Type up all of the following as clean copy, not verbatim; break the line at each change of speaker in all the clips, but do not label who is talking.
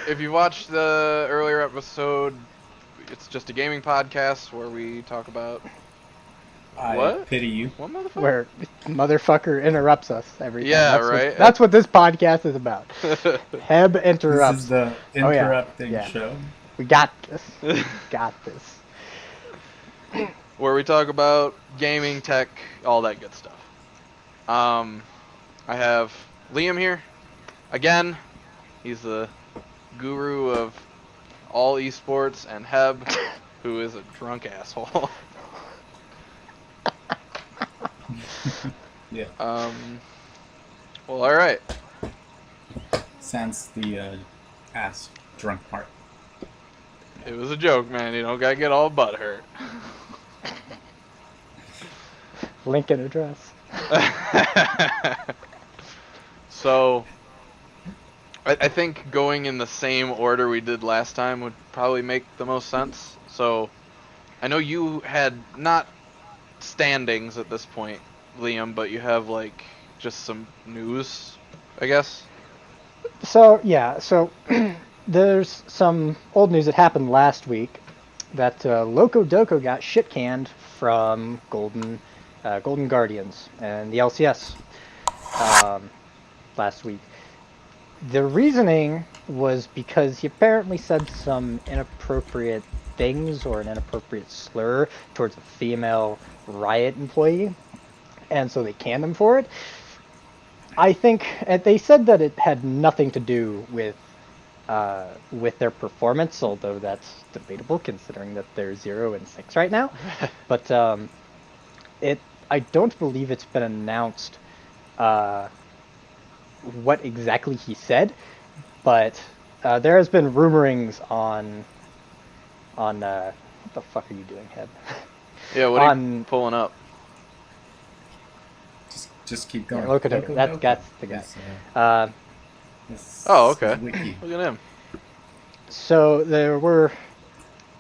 if you watched the earlier episode, it's just a gaming podcast where we talk about
I
what?
pity you.
What motherfucker?
Where motherfucker interrupts us every time.
Yeah, right.
That's what this podcast is about. Heb interrupts.
This is the
Oh, yeah.
interrupting
Yeah.
show.
We got this. We got this.
Where we talk about gaming, tech, all that good stuff. I have Liam here again. He's the guru of all esports, and Heb, who is a drunk asshole.
Yeah.
Well, all right.
Sans the ass drunk part.
It was a joke, man. You don't gotta get all butthurt.
Link and address.
So, I think going in the same order we did last time would probably make the most sense. So, I know you had not standings at this point, Liam, but you have like just some news, I guess.
So yeah, there's some old news that happened last week that Loco Doco got shit canned from Golden Guardians and the LCS last week. The reasoning was because he apparently said some inappropriate things or an inappropriate slur towards a female Riot employee, and so they canned him for it. I think they said that it had nothing to do with their performance, although that's debatable considering that they're 0-6 right now. But I don't believe it's been announced what exactly he said, but there has been rumorings on what the fuck are you doing, Heb?
Yeah, what are you pulling up?
Just keep going.
Yeah, Loco Doco. That's the guy.
Oh, okay.
Wiki.
Look at him.
So there were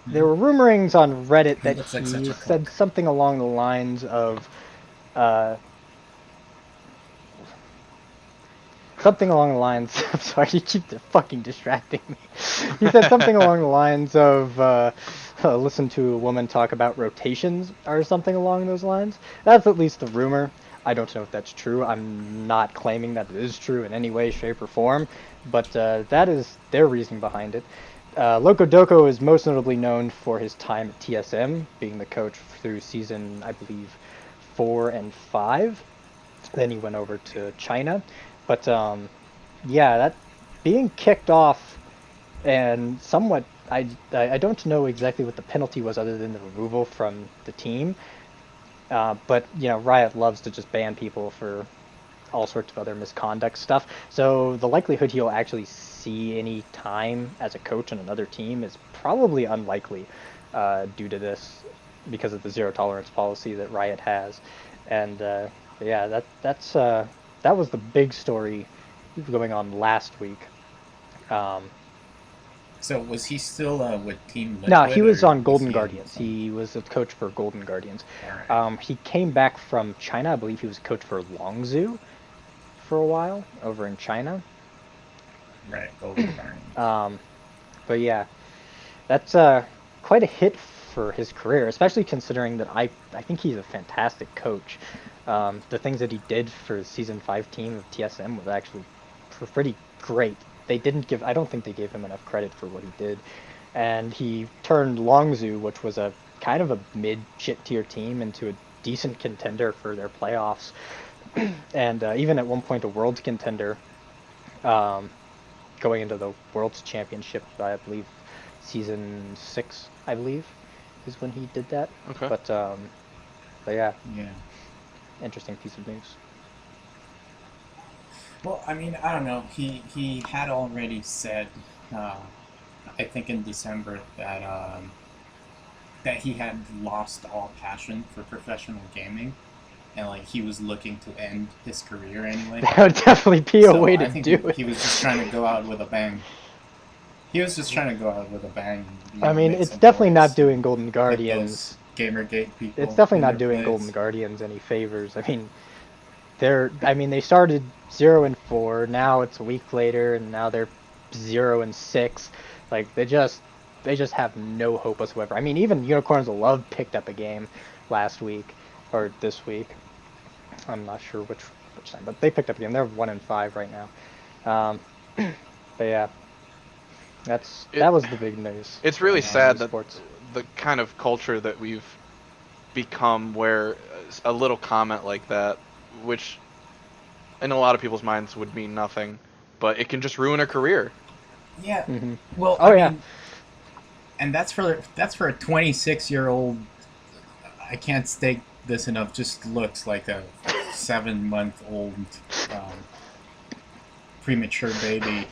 rumorings on Reddit that
looks like
he
such a
said
cuck.
something along the lines of something along the lines. I'm sorry, you keep fucking distracting me. He said something along the lines of listen to a woman talk about rotations or something along those lines. That's at least the rumor. I don't know if that's true. I'm not claiming that it is true in any way, shape, or form, but that is their reasoning behind it. Loco Doco is most notably known for his time at TSM, being the coach through season, I believe, 4 and 5. Then he went over to China. But yeah, that being kicked off and somewhat, I don't know exactly what the penalty was other than the removal from the team. But, you know, Riot loves to just ban people for all sorts of other misconduct stuff. So the likelihood he'll actually see any time as a coach on another team is probably unlikely due to this, because of the zero tolerance policy that Riot has. And yeah, that was the big story going on last week.
So was he still with Team Liquid?
No, he was on
or
Golden
he
Guardians.
on-
He was a coach for Golden Guardians.
Alright.
He came back from China. I believe he was a coach for Longzhu for a while over in China.
Right, Golden Guardians.
But yeah, that's quite a hit for his career, especially considering that I think he's a fantastic coach. The things that he did for the Season 5 team of TSM was actually pretty great. I don't think they gave him enough credit for what he did. And he turned Longzhu, which was a kind of a mid-shit tier team, into a decent contender for their playoffs. And even at one point a Worlds contender, going into the Worlds Championship, I believe, Season 6, I believe, is when he did that.
Okay.
But yeah,
Yeah.
interesting piece of news.
Well, I mean, I don't know. He had already said, I think in December, that he had lost all passion for professional gaming, and like he was looking to end his career anyway.
That would definitely be a way
I
to
think
do it.
he was just trying to go out with a bang. He was just trying to go out with a bang. You
I
know,
mean,
make
it's
some
definitely
noise,
not doing Golden
get
Guardians.
those Gamergate people.
It's definitely
in
not
their
doing
place.
Golden Guardians any favors. I mean, they started 0-4. Now it's a week later, and now they're 0-6. Like they just have no hope whatsoever. I mean, even Unicorns of Love picked up a game last week or this week. I'm not sure which time, but they picked up a game. They're 1-5 right now. But yeah, that was the big news.
It's really sad that
sports.
the kind of culture that we've become, where a little comment like that, which in a lot of people's minds would mean nothing, but it can just ruin a career.
Yeah.
Mm-hmm.
Well,
Oh
I
yeah.
mean, and that's for a 26-year-old. I can't state this enough. Just looks like a 7-month-old premature baby.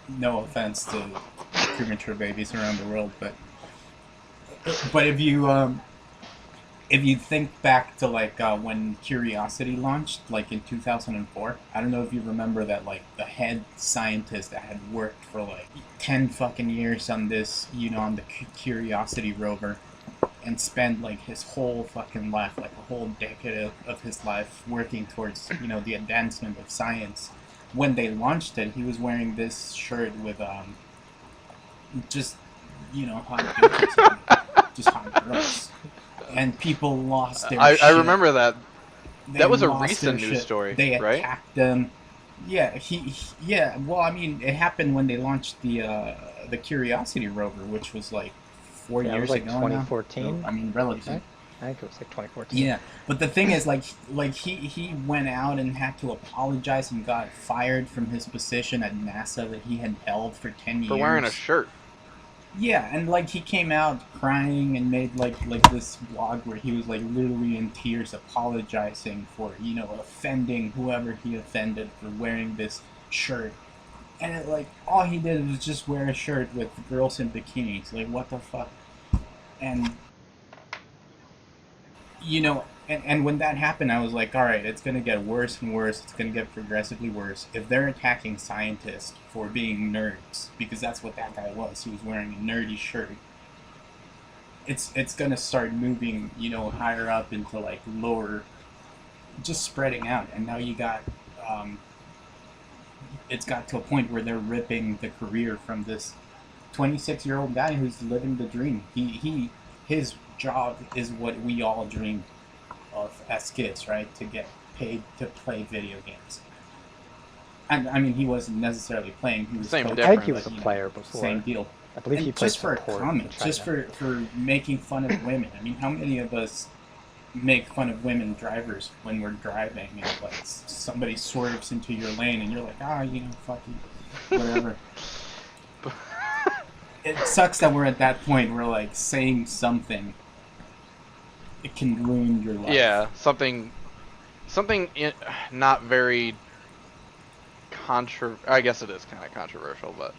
No offense to premature babies around the world, but if you think back to like when Curiosity launched, like in 2004, I don't know if you remember that, like the head scientist that had worked for like 10 fucking years on this, on the Curiosity rover, and spent like his whole fucking life, like a whole decade of his life working towards, the advancement of science. When they launched it, he was wearing this shirt with just hot bitches on it, just hot girls, and people lost their shit.
I remember that. That was a
lost
recent
their
news
shit.
story,
They
right?
attacked them. Yeah, yeah. Well, I mean, it happened when they launched the Curiosity rover, which was like 4
Yeah, it
years
was like
ago
2014.
now. So, I mean, relatively.
Right? I think it was like 2014.
Yeah, but the thing is, like he went out and had to apologize and got fired from his position at NASA that he had held for 10 years.
For wearing a shirt.
Yeah, and like he came out crying and made like this vlog where he was like literally in tears apologizing for, offending whoever he offended for wearing this shirt. And it, like, all he did was just wear a shirt with girls in bikinis. Like, what the fuck? And and when that happened, I was like, all right, it's going to get worse and worse. It's going to get progressively worse. If they're attacking scientists for being nerds, because that's what that guy was, he was wearing a nerdy shirt, it's going to start moving, higher up into, like, lower, just spreading out. And now you got, it's got to a point where they're ripping the career from this 26-year-old guy who's living the dream. His job is what we all dreamed of as kids, right? To get paid to play video games. And I mean, he wasn't necessarily playing. He was
Same
coaching,
I think he
difference.
was a
but,
player before.
Same deal.
I believe
And
he played
just for a
support in
comment,
China.
just for making fun of women. I mean, how many of us make fun of women drivers when we're driving and like somebody swerves into your lane and you're like, fuck you, whatever. It sucks that we're at that point where, like, saying something, it can ruin your life.
Yeah, something not very I guess it is kind of controversial, but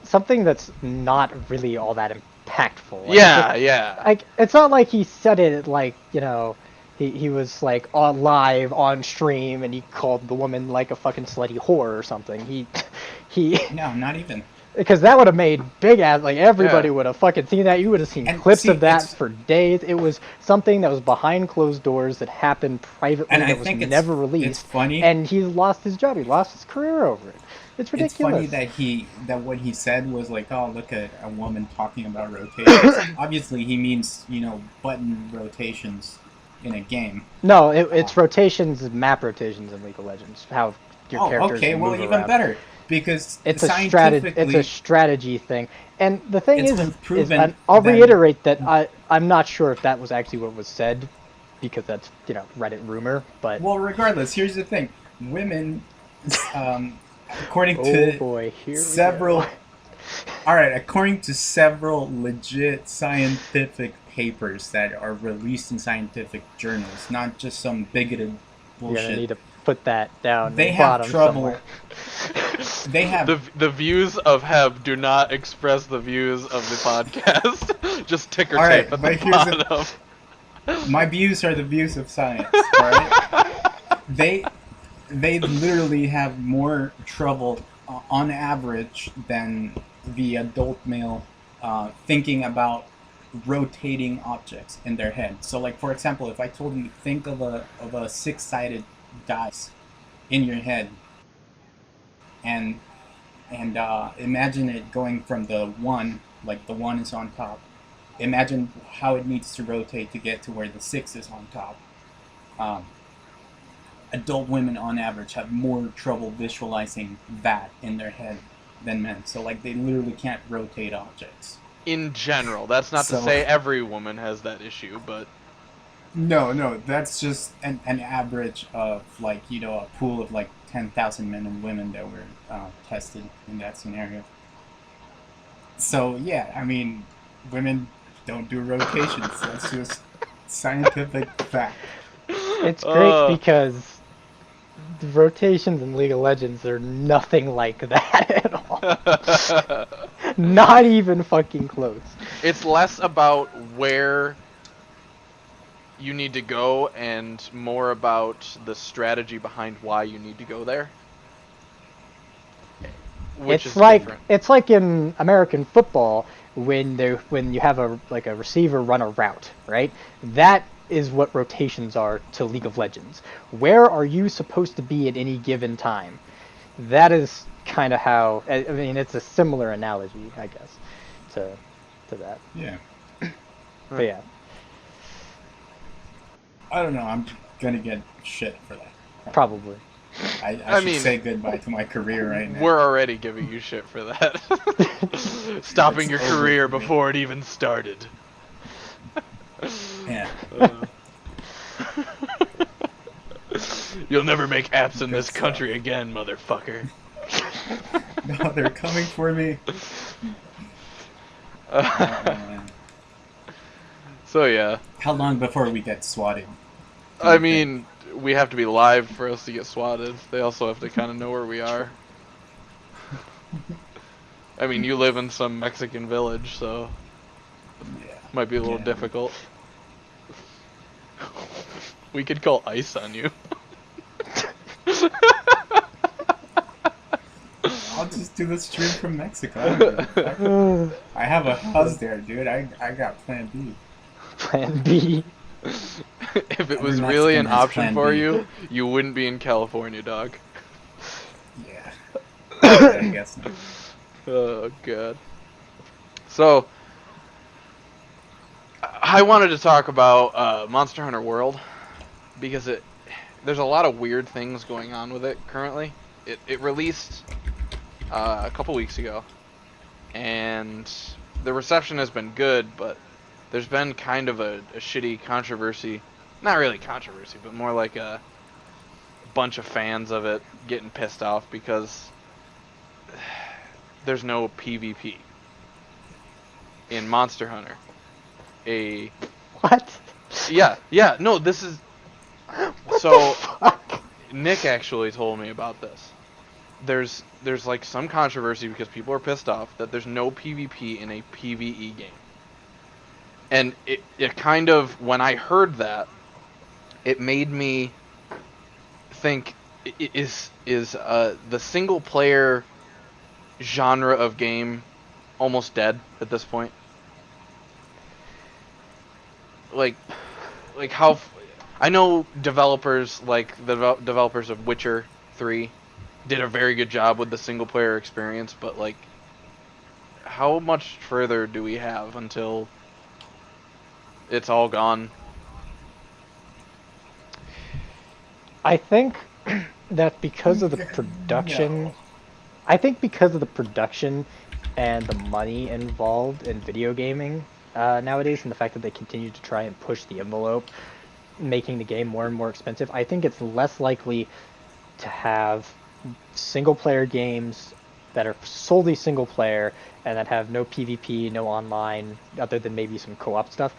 Something that's not really all that impactful. Like,
yeah.
Like, it's not like he said it like, he was like on live on stream and he called the woman like a fucking slutty whore or something. He
No, not even.
Because that would have made big ass, like everybody
Yeah.
would have fucking seen that. You would have seen
And
clips
see,
of that
it's-
for days. It was something that was behind closed doors that happened privately,
And I
that was
think
never
it's
released.
funny.
And he lost his job. He lost his career over it. It's
It's
ridiculous.
funny that what he said was like, oh, look at a woman talking about rotations. Obviously, he means, button rotations in a game.
No, it's rotations, map rotations in League of Legends. How your characters
okay, well,
move
even
around.
better. Because
It's a
scientifically,
strategy thing. And the thing
It's
is,
been proven
I'll
that-
reiterate that I'm not sure if that was actually what was said, because that's, Reddit rumor, but...
well, regardless, here's the thing. Women, according
Oh
to
boy, here
several...
we go.
Alright, according to several legit scientific papers that are released in scientific journals, not just some bigoted
You're gonna need
bullshit,
to put that down
they
the
have
bottom
trouble.
somewhere.
They have...
The views of Heb do not express the views of the podcast. Just ticker
All right,
tape at
but
the
here's the-
bottom.
My views are the views of science, alright? They literally have more trouble on average than the adult male thinking about rotating objects in their head. So, like, for example, if I told you think of a six-sided dice in your head, and And imagine it going from the one, like the one is on top. Imagine how it needs to rotate to get to where the 6 is on top. Um, Adult women on average have more trouble visualizing that in their head than men. So like they literally can't rotate objects.
In general, that's not to
So
say every woman has that issue, but
no, that's just an average of like a pool of like 10,000 men and women that were tested in that scenario. So yeah, I mean, women don't do rotations. That's just scientific fact.
It's great because the rotations in League of Legends are nothing like that at all. Not even fucking close.
it's less about where you need to go and more about the strategy behind why you need to go there. Which is different.
It's like in American football when you have a receiver run a route, right? That is what rotations are to League of Legends. Where are you supposed to be at any given time? That is kind of how. I mean, it's a similar analogy, I guess, to that.
Yeah.
But yeah,
I don't know. I'm gonna get shit for that.
probably.
I should say goodbye to my career right now.
We're already giving you shit for that. Stopping your career before it even started.
Yeah.
You'll never make apps in this country again, motherfucker.
No, they're coming for me.
So yeah.
How long before we get swatted?
I mean, we have to be live for us to get swatted. They also have to kind of know where we are. I mean, you live in some Mexican village, so
Yeah.
might be a little difficult. We could call ICE on you.
I'll just do the stream from Mexico. I have a house there, dude. I got Plan B.
Plan B.
If it was really an option for you, you wouldn't be in California, dog.
Yeah. I guess not.
Oh god. So, I wanted to talk about Monster Hunter World because there's a lot of weird things going on with it currently. It released a couple weeks ago, and the reception has been good, but there's been kind of a shitty controversy. Not really controversy, but more like a bunch of fans of it getting pissed off because there's no PvP in Monster Hunter.
What?
Yeah, no, this is...
What
so,
the fuck?
Nick actually told me about this. There's like some controversy because people are pissed off that there's no PvP in a PvE game. And it kind of, when I heard that, it made me think, is the single player genre of game almost dead at this point? Like how I know developers like the developers of Witcher 3 did a very good job with the single player experience, but like how much further do we have until it's all gone?
I think that because of the production,
No.
I think because of the production and the money involved in video gaming nowadays, and the fact that they continue to try and push the envelope, making the game more and more expensive, I think it's less likely to have single player games that are solely single player and that have no PvP, no online, other than maybe some co-op stuff.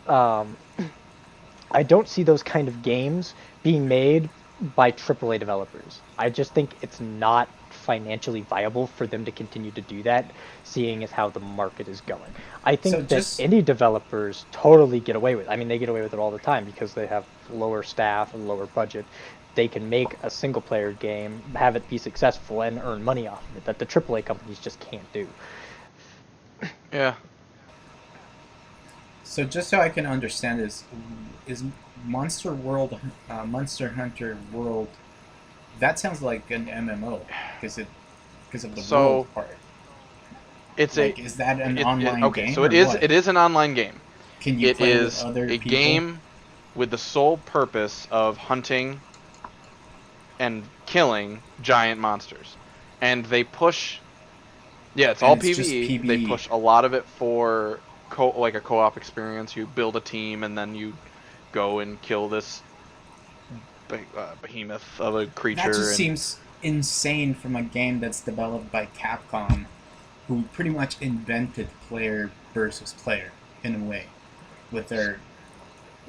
I don't see those kind of games being made by AAA developers. I just think it's not financially viable for them to continue to do that, seeing as how the market is going. I think that indie developers totally get away with it. I mean, they get away with it all the time because they have lower staff and lower budget. They can make a single-player game, have it be successful, and earn money off of it that the AAA companies just can't do.
Yeah.
So just so I can understand this, is Monster Hunter World, that sounds like an MMO, because because of the
So
world part.
it's
Like, is that an online
okay.
game
So
or what?
it is an online game.
Can you
It
play with
is
other
a
people?
game with the sole purpose of hunting and killing giant monsters, and they push. Yeah, it's
And
all
it's just
PVE. They
PvE.
push a lot of it for like a co-op experience. You build a team and then you go and kill this behemoth of a
That
creature.
just
And
seems insane from a game that's developed by Capcom, who pretty much invented player versus player in a way with their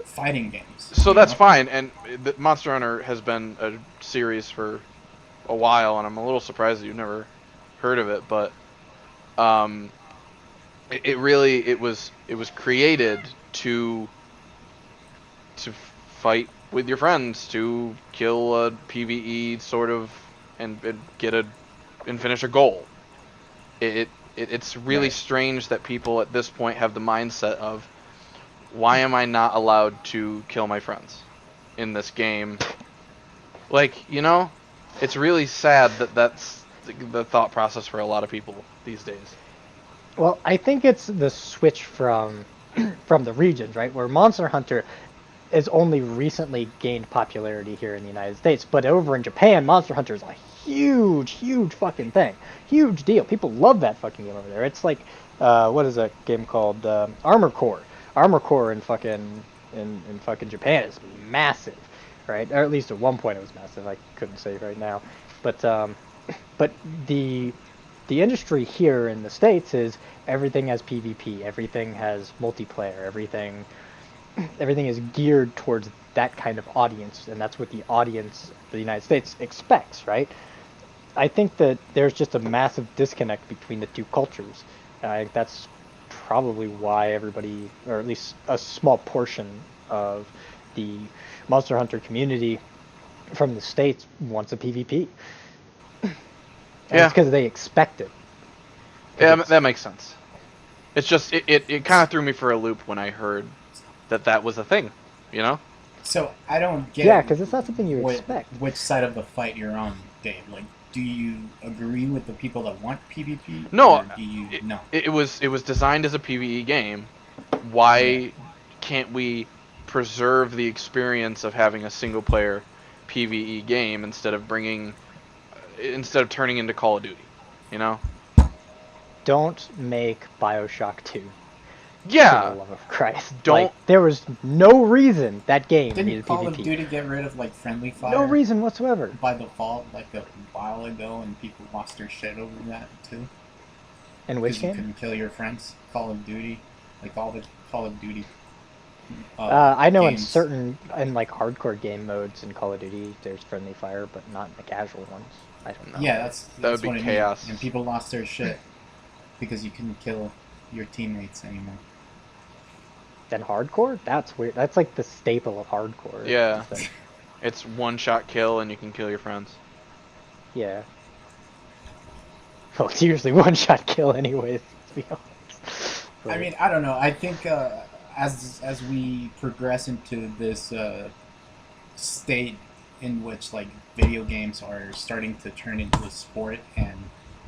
fighting games.
so
You
that's
know?
fine. And Monster Hunter has been a series for a while, and I'm a little surprised that you've never heard of it. But um, it really it was created to fight with your friends, to kill a PVE sort of and get a and finish a goal. It's really
Right.
strange that people at this point have the mindset of, why am I not allowed to kill my friends in this game? Like, it's really sad that that's the thought process for a lot of people these days.
Well, I think it's the switch from from the regions, right? Where Monster Hunter is only recently gained popularity here in the United States, but over in Japan, Monster Hunter is a huge, huge fucking thing, huge deal. People love that fucking game over there. It's like, what is that game called? Armor Core. Armor Core in fucking Japan is massive, right? Or at least at one point it was massive. I couldn't say right now, but but the the industry here in the States is everything has PvP, everything has multiplayer, everything is geared towards that kind of audience, and that's what the audience of the United States expects, right? I think that there's just a massive disconnect between the two cultures. I think that's probably why everybody, or at least a small portion of the Monster Hunter community from the States, wants a PvP. And it's
Yeah,
because they expect it.
yeah,
It's,
that makes sense. It's just it kind of threw me for a loop when I heard that was a thing, you know?
So I don't get
yeah, because it's not something you
what
expect.
which side of the fight you're on, Dave. Like, do you agree with the people that want PvP,
No,
or do you no?
it was designed as a PvE game.
Yeah.
Why can't we preserve the experience of having a single player PvE game instead of turning into Call of Duty, you know?
Don't make Bioshock 2. For the
Yeah,
love of Christ.
don't.
Like, there was no reason that game
Didn't
needed
Call of
PvP.
Duty get rid of like friendly
No
fire
reason whatsoever.
by default like a while ago, and people lost their shit over that too?
In which
Because you
game?
couldn't kill your friends. Call of Duty, like all the Call of Duty.
I know
Games.
in like hardcore game modes in Call of Duty, there's friendly fire, but not in the casual ones. I don't know.
Yeah,
That would
that's
be
what I
chaos.
mean. And people lost their shit because you couldn't kill your teammates anymore.
Then hardcore? That's weird. That's like the staple of hardcore.
Yeah,
is that-
it's one shot kill and you can kill your friends.
yeah. Well, it's usually one shot kill anyways, to be honest.
I mean, I don't know. I think as we progress into this state in which like video games are starting to turn into a sport, and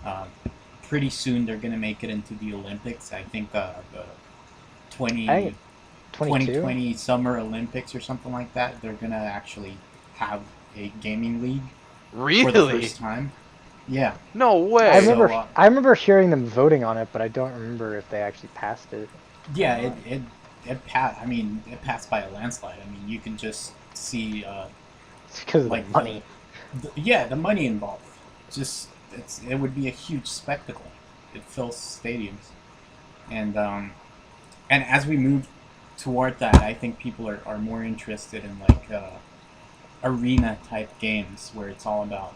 uh, pretty soon they're gonna make it into the Olympics. I think the 20,
I 22?
2020 Summer Olympics or something like that. They're gonna actually have a gaming league for the
Really?
first time. Yeah.
No way.
I remember hearing them voting on it, but I don't remember if they actually passed it.
Yeah, it passed. I mean, it passed by a landslide. I mean, you can just see
It's because of
like
the money.
the money involved. Just it would be a huge spectacle. It fills stadiums, and as we move toward that, I think people are more interested in like arena type games where it's all about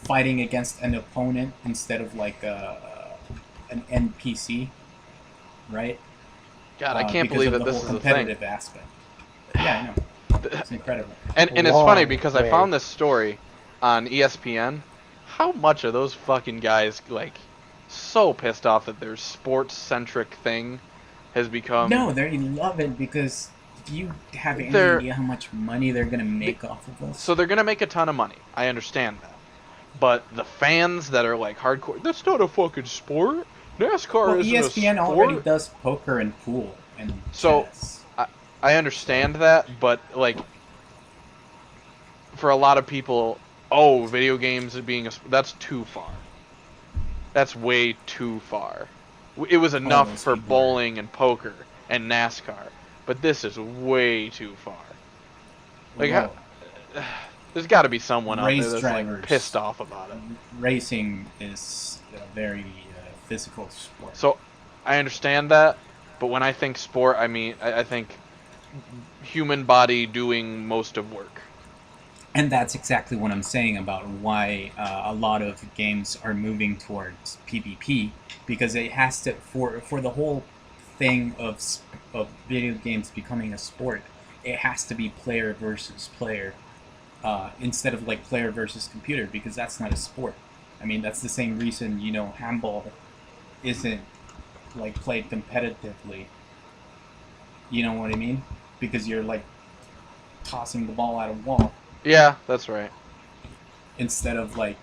fighting against an opponent instead of like an NPC, right?
God, I can't
because
believe
of
that
the
this
whole
is a thing.
competitive aspect. Yeah, I know. It's incredible.
And it's funny
Long
because I
way.
found this story on ESPN. How much are those fucking guys like so pissed off that their sports centric thing has become
No, they love it because do you have any
They're-
idea how much money they're gonna make off of this?
so they're gonna make a ton of money. I understand that. But the fans that are like hardcore, that's not a fucking sport.
Well,
NASCAR isn't a
ESPN already
sport.
does poker and pool and
So
chess.
I, I understand that, but like for a lot of people, oh, video games being that's too far. That's way too far. It was
All
enough
those
for
people are
bowling and poker and NASCAR, but this is way too far. Like,
well,
there's got to be someone out there
race
that's like pissed
drivers.
off about it.
Racing is a very physical sport.
So, I understand that, but when I think sport, I mean I think human body doing most of work.
And that's exactly what I'm saying about why a lot of games are moving towards PvP, because it has to for the whole thing of video games becoming a sport, it has to be player versus player instead of like player versus computer, because that's not a sport. I mean, that's the same reason handball isn't like played competitively. You know what I mean? Because you're like tossing the ball at a wall
Yeah, that's right.
instead of like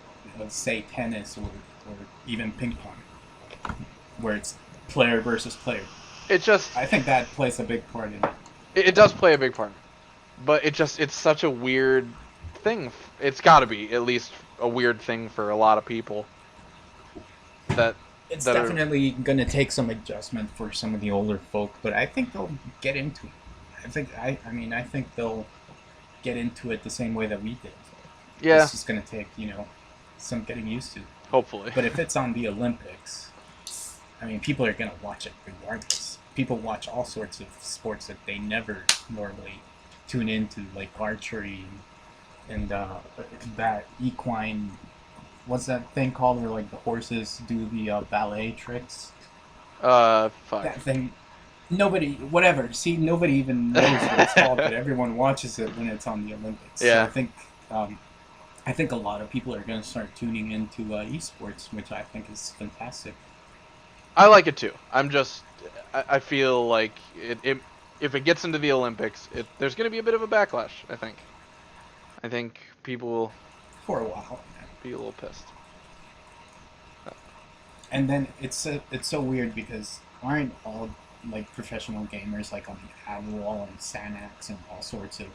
say tennis or even ping pong, where it's player versus player.
It just
I think that plays a big part in it.
it does play a big part, but it's such a weird thing. It's got to be at least a weird thing for a lot of people that
It's
that are.
definitely gonna take some adjustment for some of the older folk, but I think they'll get into it. I think they'll get into it the same way that we did.
Yeah,
It's just gonna take some getting used to.
hopefully.
But if it's on the Olympics, I mean, people are gonna watch it regardless. People watch all sorts of sports that they never normally tune into, like archery and that equine. What's that thing called where like the horses do the ballet tricks?
Fuck.
That thing. Nobody, whatever. See, nobody even knows what it's called, but everyone watches it when it's on the Olympics.
Yeah.
So I think a lot of people are going to start tuning into esports, which I think is fantastic.
I like it too. I feel like if it gets into the Olympics, there's going to be a bit of a backlash. I think people will
For a while.
be a little pissed.
And then it's so weird because aren't all like professional gamers like on Adderall and Xanax and all sorts of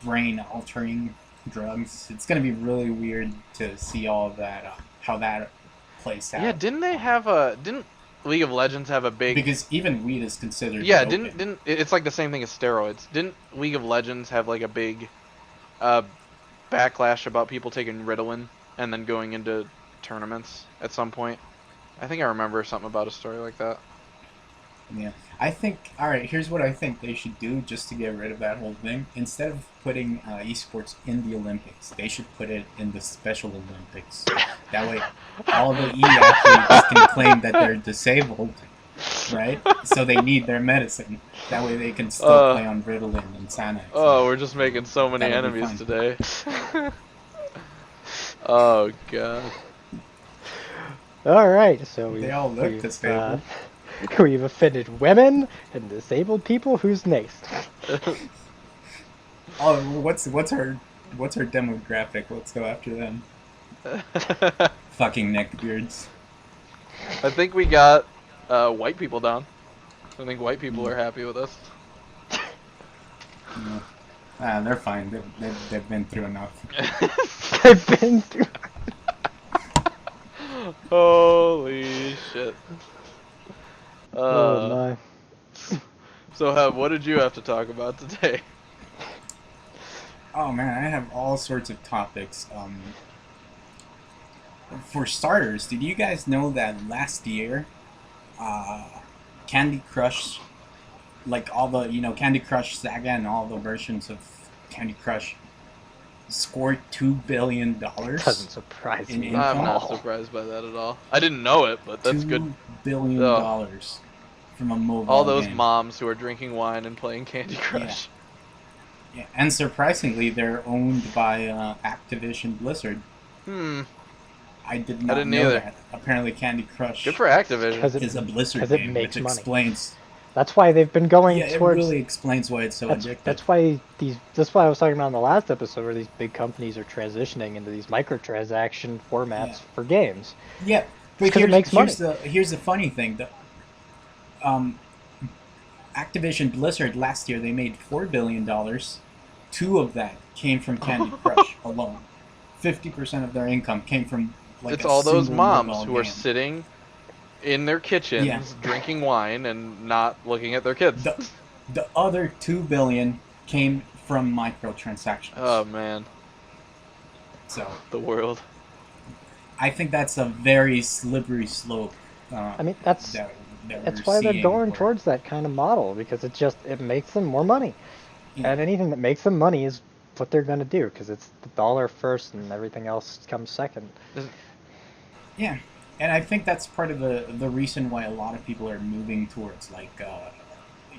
brain altering drugs? It's gonna be really weird to see all of that, how that plays out.
Yeah, didn't League of Legends have a big
Because even weed is considered.
Yeah,
doping.
didn't it's like the same thing as steroids. Didn't League of Legends have like a big uh backlash about people taking Ritalin and then going into tournaments at some point? I think I remember something about a story like that.
Yeah, I think. All right, here's what I think they should do just to get rid of that whole thing. Instead of putting esports in the Olympics, they should put it in the Special Olympics. That way, all the athletes can claim that they're disabled, right? So they need their medicine. That way, they can still play on Ritalin and Xanax.
Oh, we're just making so many
That'll be
enemies
fun.
today. Oh god.
All right, so
They all look disabled.
We've offended women and disabled people. Who's next?
Oh, what's her demographic? Let's go after them. Fucking neckbeards.
I think we got white people down. I think white people are happy with us.
Yeah. They're fine. They've been through enough.
I've been through.
Holy shit.
Oh my.
So, what did you have to talk about today?
Oh man, I have all sorts of topics. For starters, did you guys know that last year, Candy Crush, like all the Candy Crush Saga and all the versions of Candy Crush, scored $2 billion
Doesn't surprise
in
me.
income?
I'm not surprised by that at all. I didn't know it, but that's good.
$2 billion from a mobile
All those
game.
moms who are drinking wine and playing Candy Crush.
Yeah, and surprisingly, they're owned by Activision Blizzard. I did not
didn't
know
either.
that. Apparently, Candy Crush
Good for Activision.
Because
is a Blizzard
it
game,
makes
which
money.
explains
That's why they've been going
Yeah, it
towards.
really explains why it's so
That's
addictive.
that's why these. That's why I was talking about in the last episode, where these big companies are transitioning into these microtransaction
Yeah,
formats for games.
yeah.
It's
But
because it makes money.
here's the funny thing. Um, Activision Blizzard last year they made $4 billion. Two of that came from Candy Crush alone. 50% of their income came from like
It's
a
all those
single
moms
mobile
who are
game.
sitting in their
Yeah.
kitchens drinking wine and not looking at their kids.
The the other 2 billion came from microtransactions.
Oh man,
So
the world.
I think that's a very slippery slope uh,
I mean, that's
that that we're
that's why they're
seeing.
going
Where
towards that kind of model, because it makes them more money,
yeah,
and anything that makes them money is what they're gonna do, because it's the dollar first and everything else comes second.
yeah, and I think that's part of the reason why a lot of people are moving towards like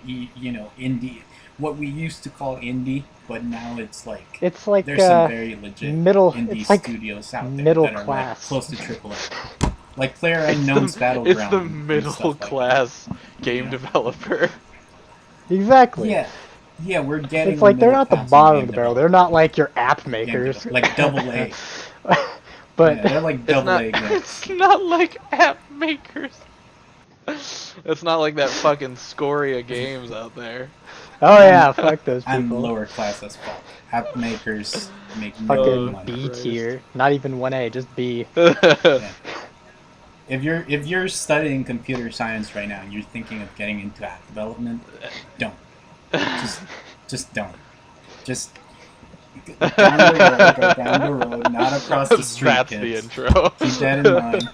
indie, what we used to call indie, but now it's like
It's like
there's some very legit
middle.
indie
It's like
studios out there
middle
that are like
class.
close to AAA, like Player
It's
Unknown's
it's the
Battleground and
middle
stuff like that.
class game
Yeah,
developer.
Exactly.
yeah, yeah. We're
It's
getting the
like they're
middle
not the
class in
bottom of
game
the barrel. They're
development.
not like your app makers.
Like double A.
But
Yeah, they're like
It's
double
not.
A games.
It's not like app makers. It's not like that fucking scoria games out there.
oh yeah, fuck those
I'm
people.
lower class as fuck. App makers make no
Fucking
money.
B
Christ.
tier. Not even 1A, just B.
Yeah. If you're studying computer science right now and you're thinking of getting into app development, don't. Just just don't. Just go down the road, go down the road, not across the street,
That's the
kids.
intro.
Keep that in mind.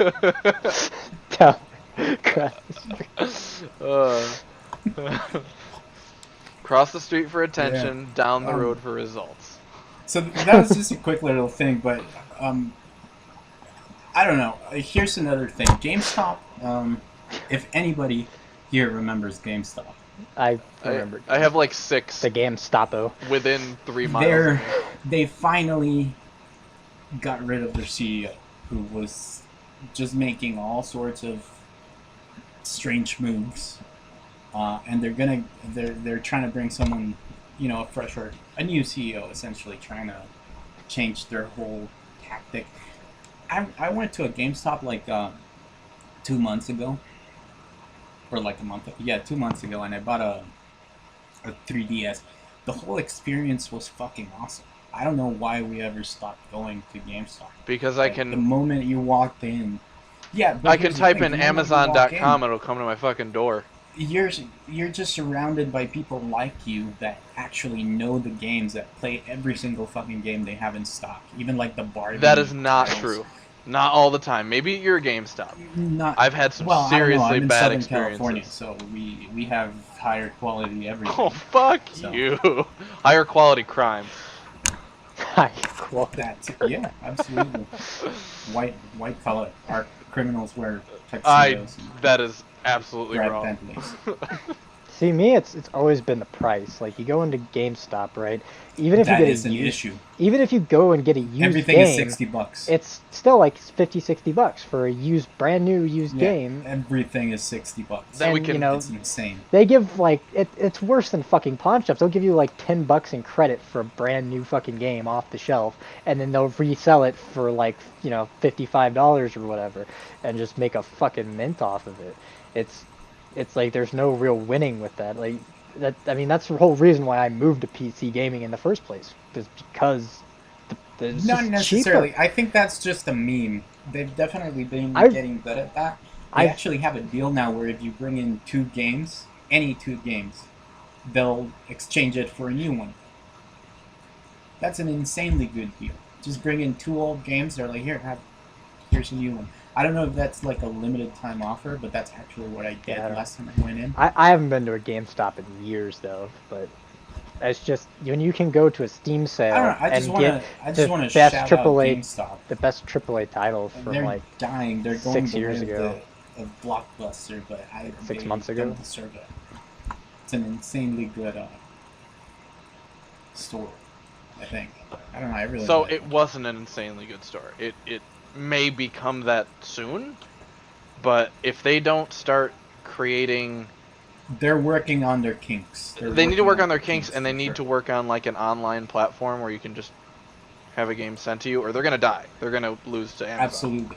Down. Cross the street.
Cross the street for
Yeah.
attention, down the road for results.
So that was just a quick little thing, but I don't know. Here's another thing. GameStop. If anybody here remembers GameStop,
I remember.
I have like 6
the game Stopo.
within 3 miles.
they finally got rid of their CEO, who was just making all sorts of strange moves, and they're trying to bring someone, a new CEO, essentially trying to change their whole tactic. I went to a GameStop like 2 months ago, or like a month. Yeah, 2 months ago, and I bought a 3DS. The whole experience was fucking awesome. I don't know why we ever stopped going to GameStop.
Because I
The
can
moment you walked in, yeah, but
I can
here's the
type
thing,
in
the moment you walk
Amazon.com, it'll come to my fucking door.
you're just surrounded by people like you that actually know the games, that play every single fucking game they have in stock, even like the Barbie.
That is not
titles.
true. Not all the time. Maybe at your GameStop.
Not.
I've had some
Well, I don't know.
seriously
I'm in
bad
Southern
experiences.
California, so we have higher quality everything.
Oh, fuck
So.
you. Higher quality crime.
High quality.
Yeah, absolutely. White collar. Our criminals wear tuxedos and
That is absolutely
drive
wrong.
Bentleys.
See, me, it's always been the price. Like, you go into GameStop, right? Even if
That
you get
is an issue.
even if you go and get a used
Everything
game,
is $60.
it's still like 50, $60 for a brand new used
Yeah,
game.
everything is $60.
That we
And,
can-
you know,
It's insane.
they give like it's worse than fucking pawn shops. They'll give you like $10 in credit for a brand new fucking game off the shelf, and then they'll resell it for like $55 or whatever, and just make a fucking mint off of it. It's like there's no real winning with that. Like that. I mean, that's the whole reason why I moved to PC gaming in the first place, is because it's
Not
just
necessarily.
cheaper.
I think that's just a meme. They've definitely been getting good at that. They
I've-
actually have a deal now where if you bring in 2 games, any 2 games, they'll exchange it for a new one. That's an insanely good deal. Just bring in 2 old games. They're like, here's a new one. I don't know if that's like a limited time offer, but that's actually what I did
Yeah, I don't-
last time I went in.
I haven't been to a GameStop in years though, but it's just when you can go to a Steam sale
I don't know. I just
and
want to.
get
I just want to
best
shout
AAA
out GameStop.
the best AAA title from
They're
like
dying. They're going
6
the
years
way
ago.
of Blockbuster, but
6
they
months ago?
don't deserve it. It's an insanely good store, I think. I don't know. I really.
So
like
it wasn't an insanely good store. It may become that soon, but if they don't start creating
they're working on their kinks.
They need to work on their kinks, and they need to work on like an online platform where you can just have a game sent to you, or they're gonna die. They're gonna lose to Amazon.
Absolutely.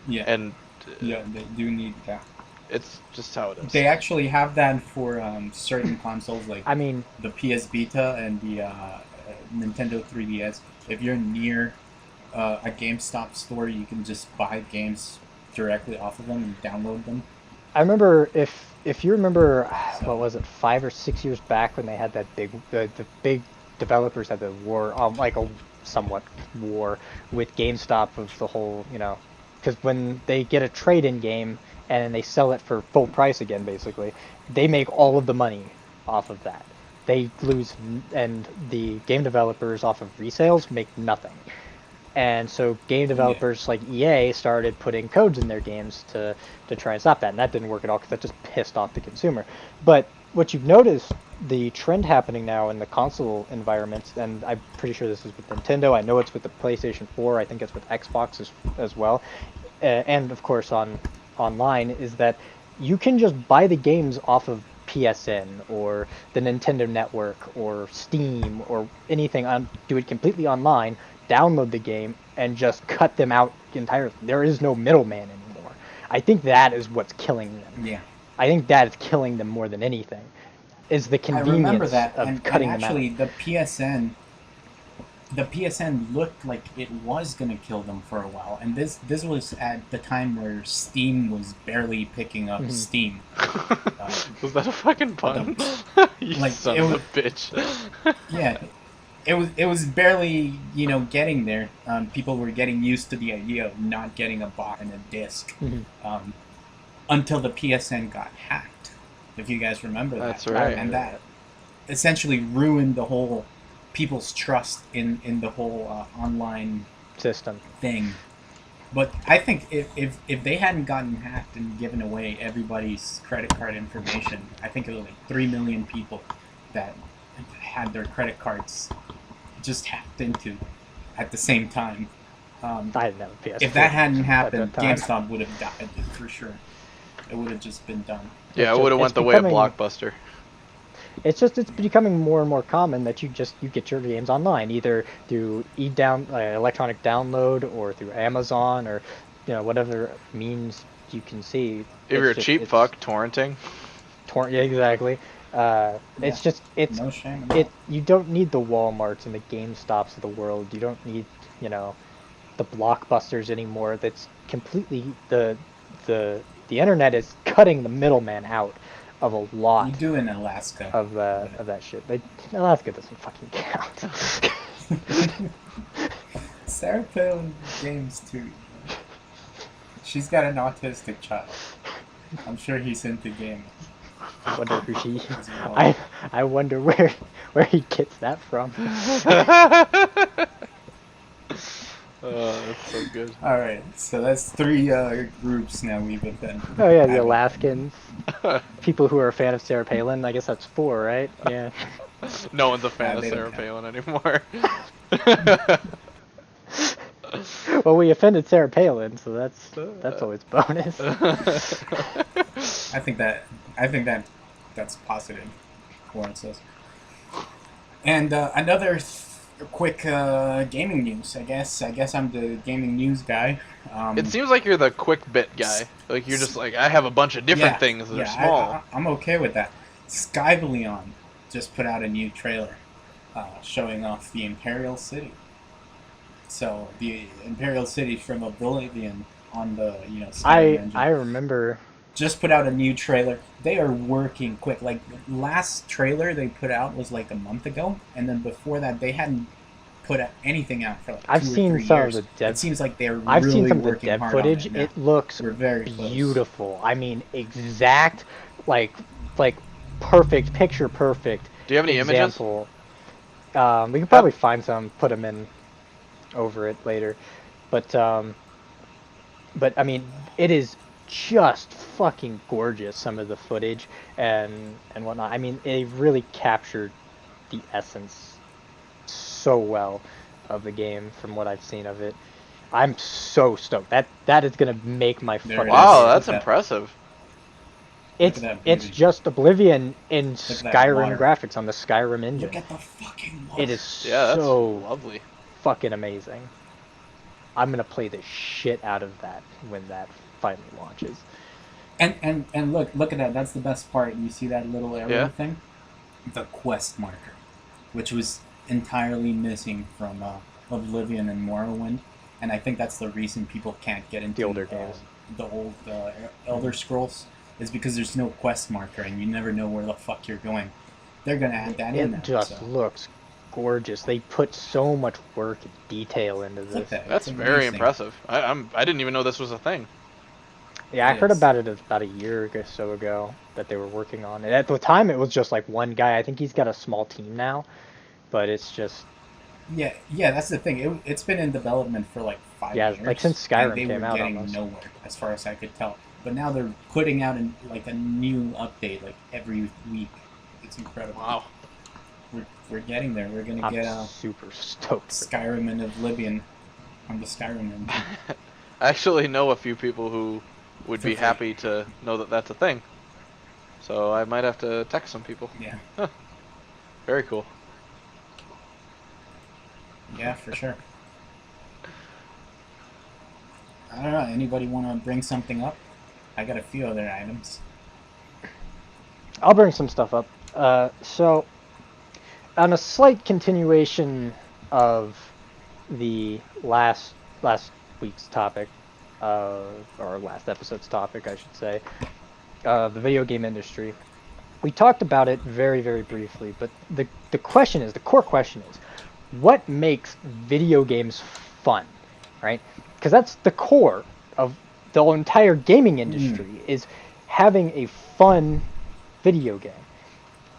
Yeah.
And
yeah, they do need that.
it's just how it is.
They actually have that for certain consoles, like
I mean,
the PS Vita and the Nintendo 3DS. If you're near a GameStop store, you can just buy games directly off of them and download them.
I remember if you remember,
So-
what was it, 5 or 6 years back when they had that the big developers had the war, like a somewhat war with GameStop of the whole, because when they get a trade-in game and then they sell it for full price again, basically, they make all of the money off of that. They lose, and the game developers off of resales make nothing. And so game developers like EA started putting codes in their games to try and stop that, and that didn't work at all because that just pissed off the consumer. But what you've noticed, the trend happening now in the console environments, and I'm pretty sure this is with Nintendo, I know it's with the PlayStation 4, I think it's with Xbox as well, and of course online, is that you can just buy the games off of PSN or the Nintendo Network or Steam or anything, do it completely online, download the game, and just cut them out entirely. There is no middleman anymore. I think that is what's killing them.
Yeah.
I think that is killing them more than anything, is the
I remember
convenience
that,
of cutting them out.
actually, the PSN looked like it was going to kill them for a while, and this was at the time where Steam was barely picking up steam.
Was that a fucking pun? You
like,
son of a bitch.
Yeah, it was barely getting there. People were getting used to the idea of not getting a box and a disc until the PSN got hacked. If you guys remember that,
That's right.
and that essentially ruined the whole people's trust in the whole online
System.
thing. But I think if they hadn't gotten hacked and given away everybody's credit card information, I think it was like 3 million people that had their credit cards just hacked into at the same time.
I didn't have a PS4
If that hadn't
at
happened,
that time.
GameStop would have died for sure. It would have just been done.
Yeah, it
It's
would have
just-
went
it's
the way of
becoming-
Blockbuster.
It's becoming more and more common that you get your games online, either through electronic download or through Amazon or whatever means you can see.
If you're a cheap fuck, torrenting.
Yeah, exactly. It's just
No shame in
you don't need the Walmarts and the GameStops of the world. You don't need the Blockbusters anymore. That's completely the internet is cutting the middleman out of a lot
You do in Alaska.
of that shit. Alaska doesn't fucking count.
Sarah Palin games too. She's got an autistic child. I'm sure he's into gaming.
I wonder who he.
as well.
I wonder where he gets that from.
Oh, that's so good.
All right, so that's 3 groups now we've been.
Oh yeah, the Alaskans, people who are a fan of Sarah Palin. I guess that's 4, right? Yeah.
No one's a fan
Yeah,
of
they
Sarah
don't
Palin anymore.
Well, we offended Sarah Palin, so that's always bonus.
I think that's positive. Warren says. And another quick gaming news. I guess I'm the gaming news guy.
It seems like you're the quick bit guy. Like you're just like, I have a bunch of different things that are small.
I'm okay with that. Skyblion just put out a new trailer showing off the Imperial City. So the Imperial City from Oblivion on the Skyrim engine.
I remember.
Just put out a new trailer. They are working quick. Like last trailer they put out was like a month ago, and then before that they hadn't put anything out for like
I've
2 or
seen
3
some
years.
of the dev.
It seems like they're
I've
really
seen some of the
working
dev
hard on
footage.
it now.
It looks
We're very close.
beautiful. I mean, exact, like perfect, picture perfect.
Do you have any images?
example. We can probably find some, put them in over it later, but I mean, it is just fucking gorgeous. Some of the footage and whatnot. I mean, it really captured the essence so well of the game from what I've seen of it. I'm so stoked. That is gonna make my
There
fucking.
it is.
Wow, that's
Okay.
impressive.
Look at
It's
that
it's
beauty.
just Oblivion in
Look at that
Skyrim
water.
graphics on the Skyrim
Look
engine.
at the fucking
It
water.
is
Yeah, that's
so
lovely.
fucking amazing. I'm gonna play the shit out of that when that finally launches.
And look at that. That's the best part. You see that little arrow
Yeah.
thing? The quest marker, which was entirely missing from Oblivion and Morrowind, and I think that's the reason people can't get into
The older games.
The old Elder Scrolls, is because there's no quest marker and you never know where the fuck you're going. They're gonna add that in
It
now.
just
So
looks gorgeous. They put so much work and detail into
look at
this.
that.
That's
It's
very
amazing.
impressive. I didn't even know this was a thing.
Yeah, I
It
heard
is.
about it about a year or so ago that they were working on it. At the time, it was just like one guy. I think he's got a small team now, but it's just
Yeah, that's the thing. It's been in development for like five
yeah, like
years,
since
and
Skyrim
they were
came out
getting
almost.
nowhere, as far as I could tell. But now they're putting out like a new update like every week. It's incredible.
Wow.
We're getting there. We're gonna
I'm
get
super stoked. For that.
Skyrim and Oblivion on the Skyrim engine.
I actually know a few people who would
For
be
free.
happy to know that that's a thing. So I might have to text some people.
Yeah,
Very cool.
yeah, for sure. I don't know. Anybody want to bring something up? I got a few other items.
I'll bring some stuff up. So, on a slight continuation of the last week's topic, or last episode's topic, I should say, the video game industry. We talked about it very, very briefly, but the question is, the core question is, what makes video games fun, right? Because that's the core of the entire gaming industry is having a fun video game.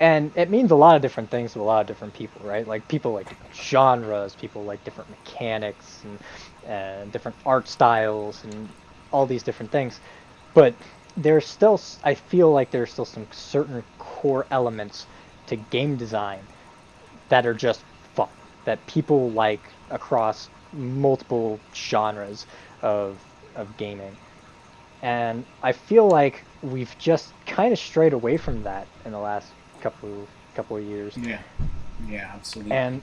And it means a lot of different things to a lot of different people, right? Like people like different genres, people like different mechanics and different art styles and all these different things. But there's still, I feel like there's still some certain core elements to game design that are just fun, that people like across multiple genres of gaming. And I feel like we've just kind of strayed away from that in the last couple of years.
Yeah, yeah, absolutely.
And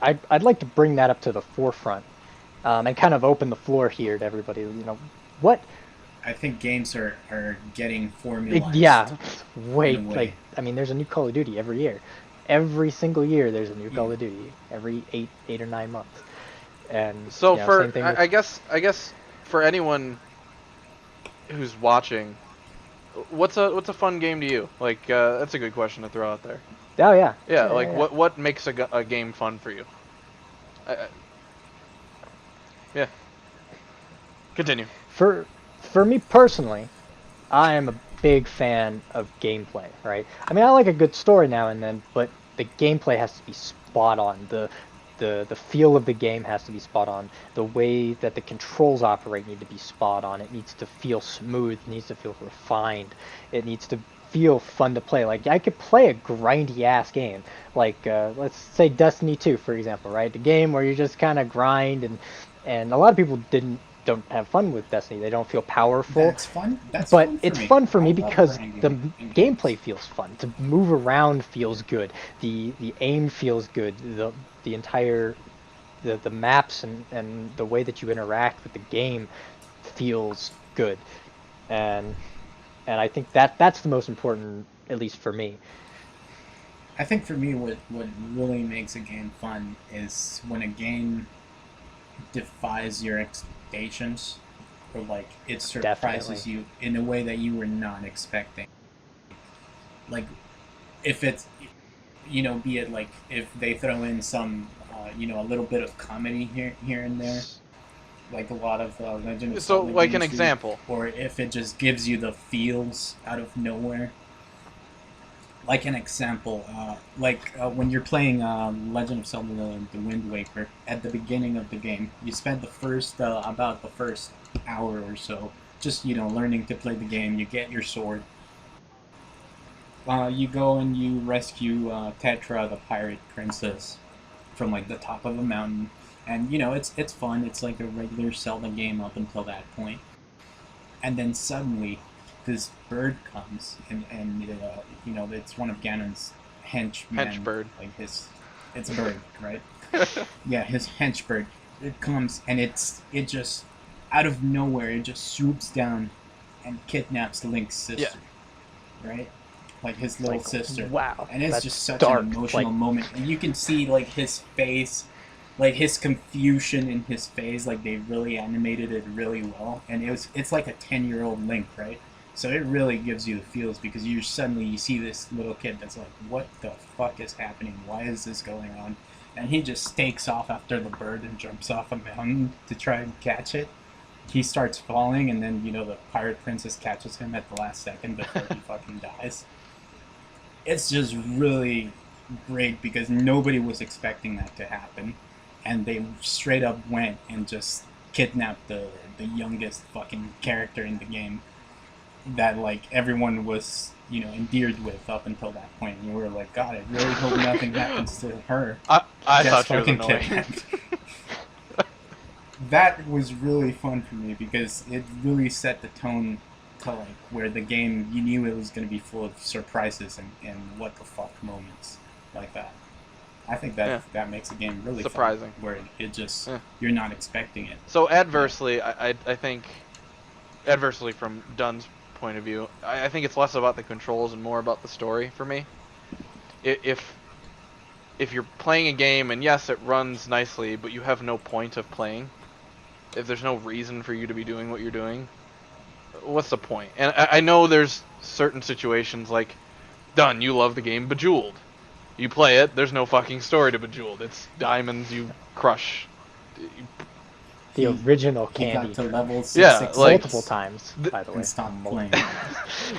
I'd like to bring that up to the forefront, and kind of open the floor here to everybody. You know, what?
I think games are getting formalized.
Yeah, wait,
in a way.
like I mean, there's a new Call of Duty every year. Every single year, there's a new Call of Duty. Every eight or 9 months. And
So
you know,
for
same thing with,
I guess for anyone who's watching, what's a fun game to you? Like that's a good question to throw out there.
oh yeah,
Yeah, like what makes a game fun for you? Yeah. Continue.
For me personally, I am a big fan of gameplay, right? I mean, I like a good story now and then, but the gameplay has to be spot on. The feel of the game has to be spot on. The way that the controls operate need to be spot on. It needs to feel smooth. It needs to feel refined. It needs to feel fun to play. Like I could play a grindy ass game, like let's say Destiny 2, for example, right? The game where you just kind of grind and a lot of people don't have fun with Destiny. They don't feel powerful.
That's fun. That's
But
fun for
it's
me.
fun for
I
me
love
because
grinding
the
in games.
gameplay feels fun. To move around feels good. The aim feels good. The entire the maps and the way that you interact with the game feels good. And I think that's the most important, at least for me.
I think for me, what really makes a game fun is when a game defies your expectations, or like it surprises
Definitely.
you in a way that you were not expecting. Like if it's, be it like if they throw in some, a little bit of comedy here and there, like a lot of Legend of
So
Zelda
like an
games do,
example.
or if it just gives you the feels out of nowhere. Like an example, when you're playing Legend of Zelda: The Wind Waker, at the beginning of the game, you spend about the first hour or so just learning to play the game. You get your sword. You go and you rescue Tetra, the pirate princess, from like the top of a mountain, and it's fun. It's like a regular Zelda game up until that point, and then suddenly, this bird comes, and you know, it's one of Ganon's henchmen.
Henchbird.
Like it's a bird, right? Yeah, his henchbird. It comes, and it just out of nowhere, it just swoops down and kidnaps Link's sister, right? Like his little
like,
sister.
wow,
And it's
that's
just such
dark,
an emotional
like-
moment. And you can see like his face, like his confusion in his face, like they really animated it really well. And it's like a 10-year-old Link, right? So it really gives you the feels because you see this little kid that's like, what the fuck is happening? Why is this going on? And he just takes off after the bird and jumps off a mountain to try and catch it. He starts falling, and then, you know, the pirate princess catches him at the last second before he fucking dies. It's just really great because nobody was expecting that to happen, and they straight up went and just kidnapped the youngest fucking character in the game that, like, everyone was, you know, endeared with up until that point. And you were like, God, I really hope nothing happens to her.
I
Gets
thought she was
fucking
annoying.
kidnapped. That was really fun for me because it really set the tone to, like, where the game, you knew it was going to be full of surprises and what the fuck moments like that. I think that makes the game really
surprising.
fun, where it just, you're not expecting it.
So adversely, I think, adversely from Dunn's point of view, I think it's less about the controls and more about the story for me. If you're playing a game and yes, it runs nicely, but you have no point of playing, if there's no reason for you to be doing what you're doing, what's the point? And I know there's certain situations like, Dunn, you love the game Bejeweled. You play it, there's no fucking story to Bejeweled. It's diamonds you crush.
The original
He
candy.
got to level
Yeah,
666
like-
Multiple times, by the way.
and stopped playing.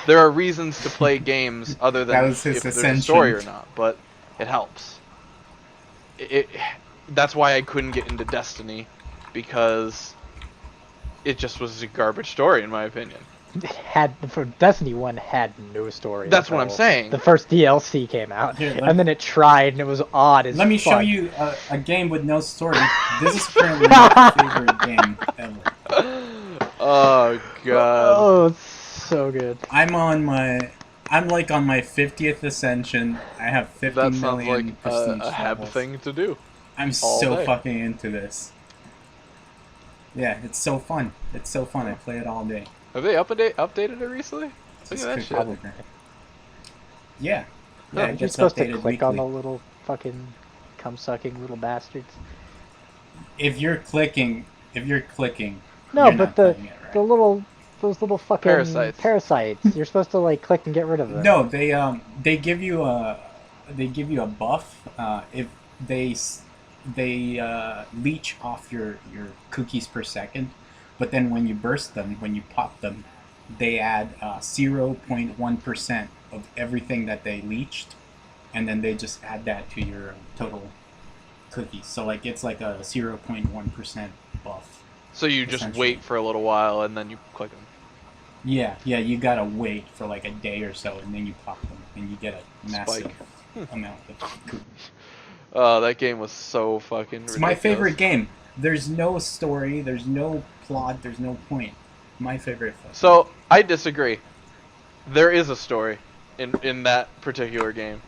There are reasons to play games other
That
than
was his
if there's a
ascension.
story or not, but it helps. That's why I couldn't get into Destiny, because it just was a garbage story in my opinion.
It had for Destiny 1 had no story.
That's what I'm
until
saying.
The first DLC came out,
Here,
and then it tried, and it was odd as
Let me
fuck.
show you a game with no story. This is currently my favorite game ever.
Oh god.
Oh, it's so good.
I'm like on my 50th ascension. I have 50
That sounds
million
like
prestige
a Heb
levels.
thing to do.
I'm
all
so
day.
fucking into this. Yeah, it's so fun. It's so fun. I play it all day.
Have they updated it recently? Look at
Just
that
could
shit.
probably- Yeah. Yeah, it
You're
gets
supposed to
updated
click on the
weekly.
little fucking cum-sucking little bastards.
If you're clicking,
No,
you're
but
not
the
playing it, right?
those little fucking
Parasites.
You're supposed to like click and get rid of them.
No, they give you a buff if they leech off your cookies per second, but then when you burst them, when you pop them, they add 0.1% of everything that they leached, and then they just add that to your total cookies. So like it's like a 0.1% buff.
So you just
Essentially.
wait for a little while and then you click them.
Yeah, you gotta wait for like a day or so, and then you pop them, and you get a massive amount of cookies.
Oh, that game was so fucking
It's
ridiculous.
my favorite game. There's no story, there's no plot, there's no point. My favorite.
So, I disagree. There is a story in that particular game.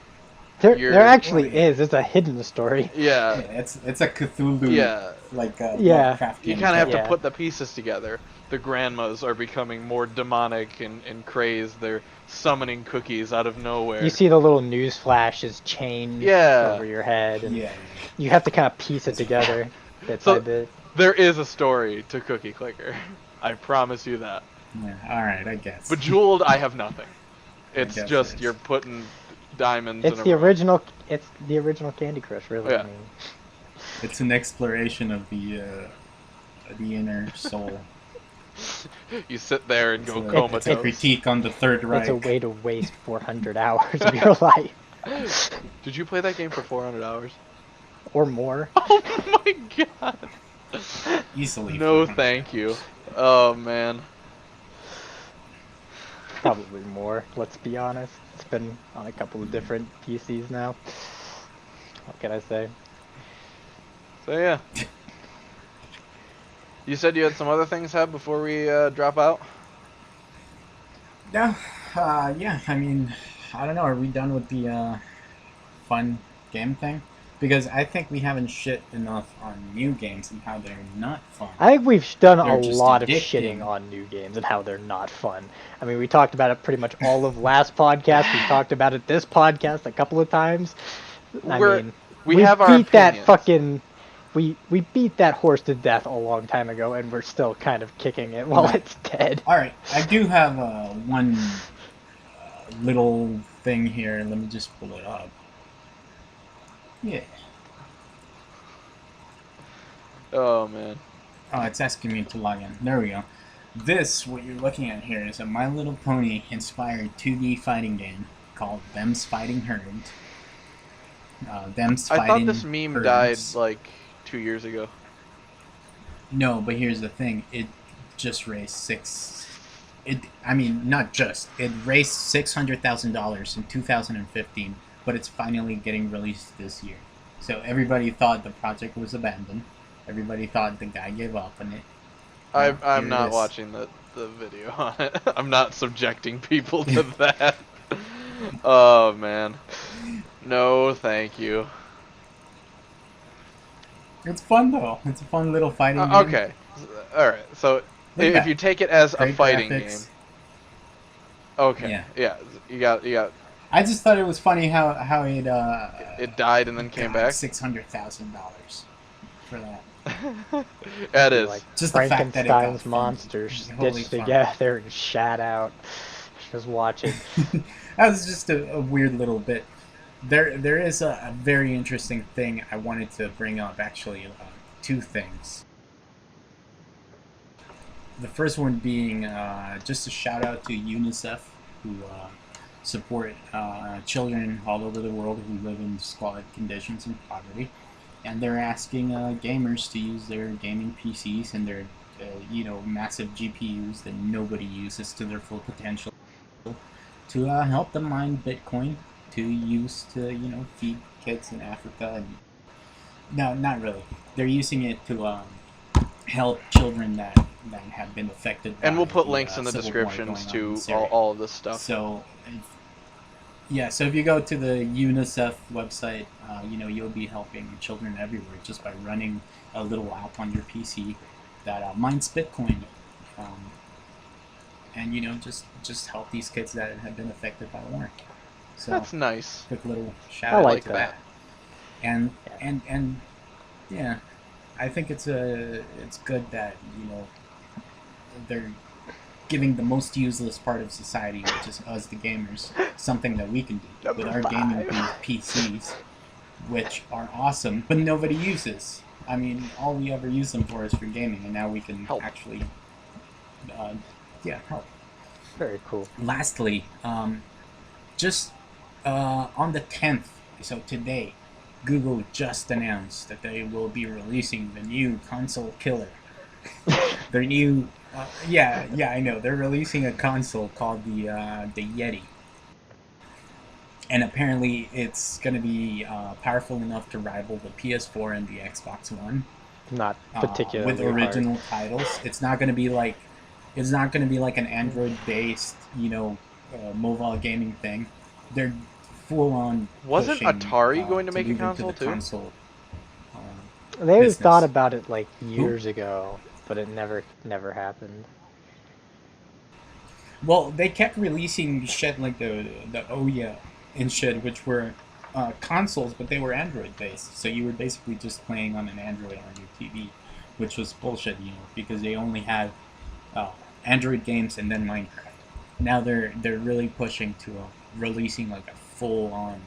There actually is. It's a hidden story.
Yeah,
Yeah.
it's a Cthulhu.
Yeah.
Like
Yeah.
Lovecraftian
You kind of have
Yeah.
to put the pieces together. The grandmas are becoming more demonic and crazed. They're summoning cookies out of nowhere.
You see the little news flashes change
Yeah.
over your head, and
Yeah.
you have to kind of piece it together bit
So-
by bit.
There is a story to Cookie Clicker. I promise you that.
Yeah. All right, I guess.
Bejeweled, I have nothing. It's
guess
just
it is.
you're putting diamonds
It's
in a
the
row.
original. It's the original Candy Crush, really.
Yeah.
I mean,
It's an exploration of the inner soul.
You sit there and go
It's a
comatose.
critique on the Third Reich.
it's a way to waste 400 hours of your life
Did you play that game for 400 hours?
or more.
Oh my god.
Easily.
No, thank you. Oh man.
Probably more. Let's be honest. It's been on a couple of different PCs now. What can I say?
So yeah. You said you had some other things, Heb, before we drop out?
No, yeah. I mean, I don't know. Are we done with the fun game thing? Because I think we haven't shit enough on new games and how they're not fun.
I think we've done a
They're just
lot of shitting
addicting.
on new games and how they're not fun. I mean, we talked about it pretty much all of last podcast. We talked about it this podcast a couple of times. I
We're
mean,
we
we
have our
beat that
opinions.
fucking we beat that horse to death a long time ago, and we're still kind of kicking it while
Right.
it's dead.
All right. I do have one little thing here. Let me just pull it up. Yeah.
Oh man.
Oh, it's asking me to log in. There we go. This, what you're looking at here, is a My Little Pony inspired 2D fighting game called Them's Fighting Herd. Them's
I thought
Fighting
this meme died
Herds.
like 2 years ago.
No, but here's the thing. It just raised I mean, not just. It raised $600,000 in 2015, but it's finally getting released this year. So everybody thought the project was abandoned. Everybody thought the guy gave up on it. Well,
I'm
here it
not
is.
watching the video on it. I'm not subjecting people to that. Oh man. No, thank you.
It's fun though. It's a fun little fighting game.
Okay. All right. So
Look at
if
that.
you take it as a
Great
fighting
graphics.
game, okay.
Yeah.
Yeah. You got
I just thought it was funny how it
it died and then came back.
$600,000 for that.
That is.
Like
Just the fact that it got
Frankenstein's
funded.
monsters
Holy
stitched
fuck.
together and shat out. Just watching.
That was just a weird little bit. There is a very interesting thing I wanted to bring up. Actually, two things. The first one being just a shout out to UNICEF, who support children all over the world who live in squalid conditions and poverty, and they're asking gamers to use their gaming PCs and their massive GPUs that nobody uses to their full potential to help them mine Bitcoin to use to feed kids in Africa. And no, not really. They're using it to help children that have been affected by
And we'll put
the
links in the
civil war
descriptions
going on in
to
Syria.
all of this stuff.
So, yeah, so if you go to the UNICEF website, you'll be helping children everywhere just by running a little app on your PC that mines Bitcoin, and just help these kids that have been affected by war. So
That's nice.
quick little shout
I
out
like
to
that.
and yeah, I think it's good that they're giving the most useless part of society, which is us, the gamers, something that we can do with
Number
our gaming
5.
PCs, which are awesome, but nobody uses. I mean, all we ever use them for is for gaming, and now we can
Help.
actually, help.
Very cool.
Lastly, just on the 10th, so today, Google just announced that they will be releasing the new console killer. Their new, yeah, I know. They're releasing a console called the Yeti, and apparently it's going to be powerful enough to rival the PS4 and the Xbox One.
Not particularly
With original
hard.
titles. It's not going to be like an Android-based, mobile gaming thing. They're full on.
Wasn't
pushing,
Atari going to make a
move into
console
the
too?
console,
They
business.
thought about it like years ago, but it never happened.
Well, they kept releasing shit like the Ouya and shit, which were consoles, but they were Android based. So you were basically just playing on an Android on your TV, which was bullshit, because they only had Android games and then Minecraft. Now they're really pushing to releasing like a full on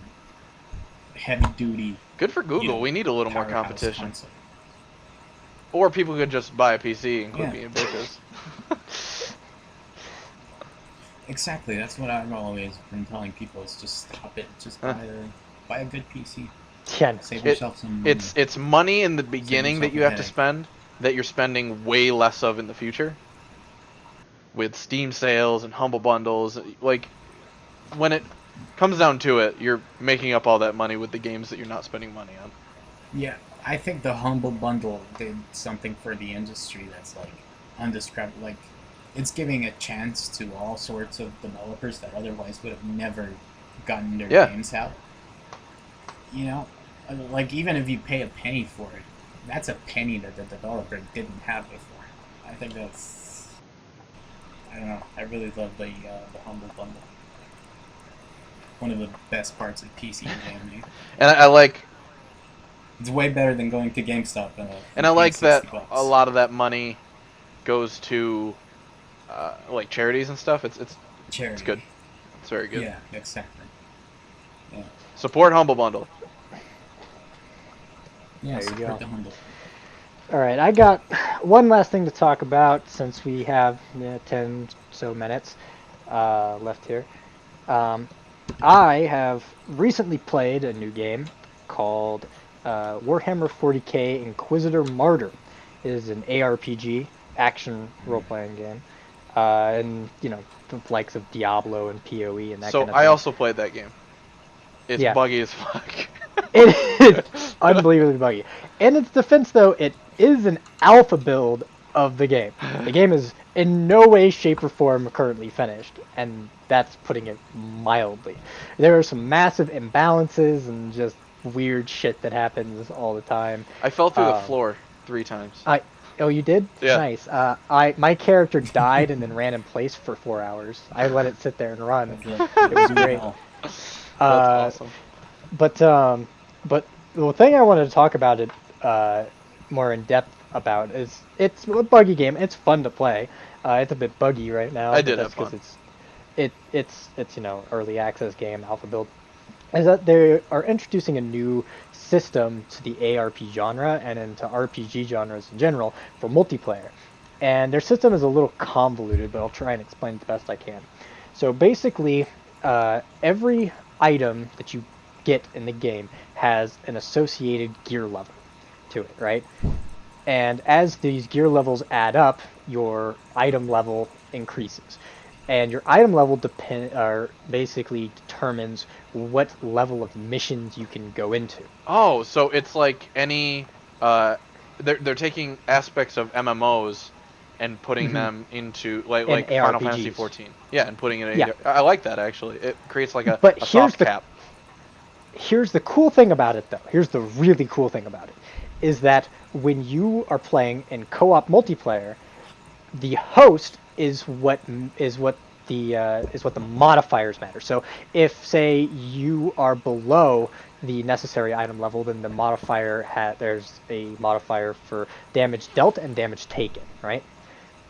heavy duty.
Good for Google. We need a little more
powerhouse
competition.
console.
Or people could just buy a PC and quit
Yeah.
being bitches.
Exactly. That's what I've always been telling people: is just stop it. Just buy a good PC.
Yeah,
Save
It-
yourself some money.
It's money in the beginning that
yourself
you
a
have to
headache.
spend that you're spending way less of in the future. With Steam sales and Humble Bundles, like when it comes down to it, you're making up all that money with the games that you're not spending money on.
Yeah, I think the Humble Bundle did something for the industry that's like undescribable. Like, it's giving a chance to all sorts of developers that otherwise would have never gotten their
Yeah.
games out. You know, like even if you pay a penny for it, that's a penny that the developer didn't have before. I think that's, I don't know. I really love the Humble Bundle. One of the best parts of PC gaming.
And I like
It's way better than going to GameStop
and I
paying
like that
$60.
a lot of that money goes to like charities and stuff. It's
Charity.
good. It's very good.
Yeah, exactly. Yeah,
Support Humble Bundle.
yeah.
There you
Support
go.
the Humble.
All right, I got one last thing to talk about since we have 10 so minutes left here. I have recently played a new game called Warhammer 40k Inquisitor Martyr. It is an ARPG, action role-playing game. And, the likes of Diablo and PoE and that
So
kind of
I
thing.
also played that game. It's
Yeah.
buggy as fuck.
It is unbelievably buggy. In its defense, though, it is an alpha build of the game. The game is in no way, shape, or form currently finished, and that's putting it mildly. There are some massive imbalances and just weird shit that happens all the time.
I fell through the floor 3 times.
Oh, you did?
Yeah.
Nice. My character died and then ran in place for 4 hours. I let it sit there and run. It was great.
That's
Uh,
awesome.
But the thing I wanted to talk about it more in depth about is it's a buggy game. It's fun to play. It's a bit buggy right now.
I
but
did
that's
have fun.
It's early access game, alpha build. Is that they are introducing a new system to the ARP genre and into RPG genres in general for multiplayer. And their system is a little convoluted, but I'll try and explain it the best I can. So basically, every item that you get in the game has an associated gear level to it, right? And as these gear levels add up, your item level increases. And your item level basically determines what level of missions you can go into.
Oh, so it's like any they're taking aspects of MMOs and putting them into
And
like Final
ARPGs.
Fantasy 14. Yeah, and putting it in.
Yeah.
I like that actually. It creates like a
But
soft cap.
Here's the cool thing about it, though. Here's the really cool thing about it, is that when you are playing in co-op multiplayer, the host is what the modifiers matter. So if say you are below the necessary item level, then there's a modifier for damage dealt and damage taken, right?